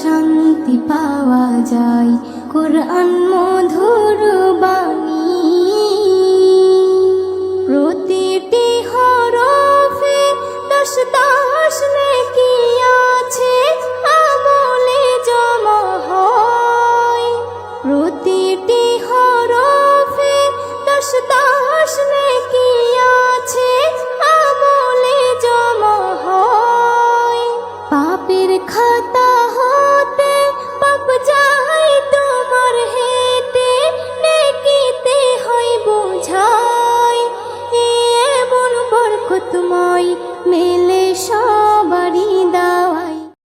শান্তি পাওয়া যায়। কোরআন মধুর বাণী, প্রতিটি হরফে 10 নেকি আছে, আমলে জমা হয়। প্রতিটি হরফে 10 নেকি আছে, আমলে জমা হয়। পাপের খাতা হতে পাপ যায় তোমার হে